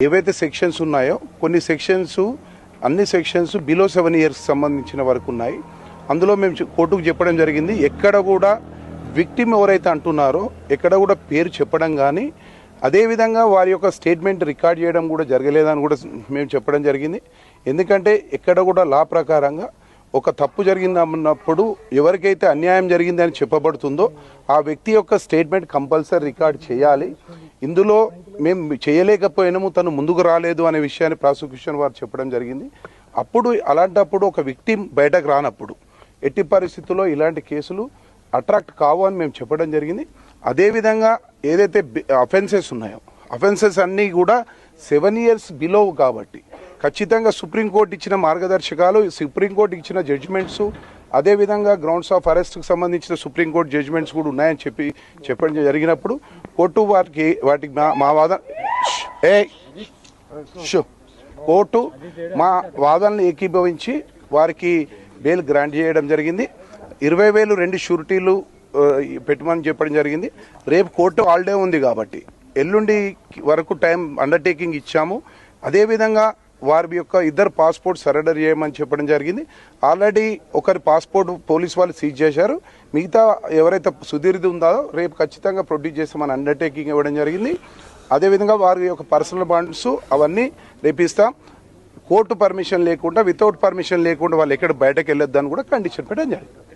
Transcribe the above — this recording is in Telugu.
ఏవైతే సెక్షన్స్ ఉన్నాయో కొన్ని సెక్షన్స్ అన్ని సెక్షన్స్ బిలో 7 years సంబంధించిన వరకు ఉన్నాయి. అందులో మేము కోర్టుకు చెప్పడం జరిగింది, ఎక్కడ కూడా విక్టిమ్ ఎవరైతే అంటున్నారో ఎక్కడ కూడా పేరు చెప్పడం కానీ అదేవిధంగా వారి యొక్క స్టేట్మెంట్ రికార్డ్ చేయడం కూడా జరగలేదని కూడా మేము చెప్పడం జరిగింది. ఎందుకంటే ఎక్కడ కూడా లా ప్రకారంగా ఒక తప్పు జరిగిందన్నప్పుడు ఎవరికైతే అన్యాయం జరిగిందని చెప్పబడుతుందో ఆ వ్యక్తి యొక్క స్టేట్మెంట్ కంపల్సరీ రికార్డ్ చేయాలి. ఇందులో మేము చేయలేకపోయినాము, తను ముందుకు రాలేదు అనే విషయాన్ని ప్రాసిక్యూషన్ వారు చెప్పడం జరిగింది. అప్పుడు అలాంటప్పుడు ఒక విక్టిమ్ బయటకు రానప్పుడు ఎట్టి పరిస్థితుల్లో ఇలాంటి కేసులు అట్రాక్ట్ కావు అని మేము చెప్పడం జరిగింది. అదేవిధంగా ఏదైతే అఫెన్సెస్ ఉన్నాయో అఫెన్సెస్ అన్నీ కూడా 7 years బిలో కాబట్టి ఖచ్చితంగా సుప్రీంకోర్టు ఇచ్చిన మార్గదర్శకాలు, సుప్రీంకోర్టు ఇచ్చిన జడ్జిమెంట్స్, అదేవిధంగా గ్రౌండ్స్ ఆఫ్ అరెస్ట్కి సంబంధించిన సుప్రీంకోర్టు జడ్జిమెంట్స్ కూడా ఉన్నాయని చెప్పడం జరిగినప్పుడు కోర్టు వాటికి మా వాదన కోర్టు మా వాదనలు ఏకీభవించి వారికి బెయిల్ గ్రాంట్ చేయడం జరిగింది. 20,000 2 షూరిటీలు పెట్టమని చెప్పడం జరిగింది. రేపు కోర్టు హాలిడే ఉంది కాబట్టి ఎల్లుండి వరకు టైం అండర్టేకింగ్ ఇచ్చాము. అదేవిధంగా వారి యొక్క 2 పాస్పోర్ట్ సరెండర్ చేయమని చెప్పడం జరిగింది. ఆల్రెడీ ఒకరి పాస్పోర్ట్ పోలీస్ వాళ్ళు సీజ్ చేశారు. మిగతా ఎవరైతే సుధీర్ది ఉందో రేపు ఖచ్చితంగా ప్రొడ్యూస్ చేస్తామని అండర్టేకింగ్ ఇవ్వడం జరిగింది. అదేవిధంగా వారి యొక్క పర్సనల్ బాండ్స్ అవన్నీ రేపిస్తాం. కోర్టు పర్మిషన్ లేకుండా, వితౌట్ పర్మిషన్ లేకుండా వాళ్ళు ఎక్కడ బయటకు వెళ్ళొద్దని కూడా కండిషన్ పెట్టడం జరిగింది.